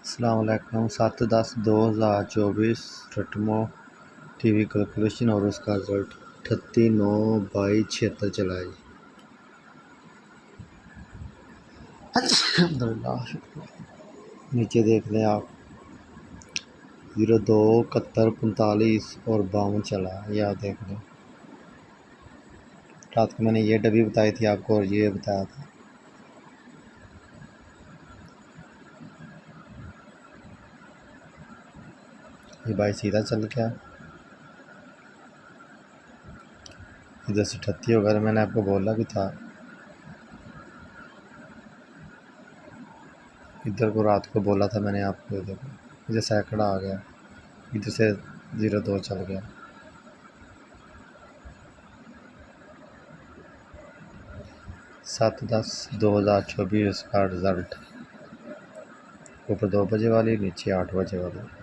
अस्सलाम वालेकुम। 7/10/2024 रटमो TV calculation और उसका रिजल्ट 38/9/76 चला है। अल्हम्दुलिल्लाह। नीचे देख लें आप 02 71 45 और 52 चला है। यह देख लें, रात को मैंने ये डब्बी बताई थी आपको और ये बताया था। ये भाई सीधा चल गया, इधर से 38 होगा। मैंने आपको बोला भी था इधर को, रात को बोला था मैंने आपको। इधर सैकड़ा आ गया, इधर से 02 चल गया। 7/10/2024 का रिज़ल्ट ऊपर 2 बजे वाली, नीचे 8 बजे वाली।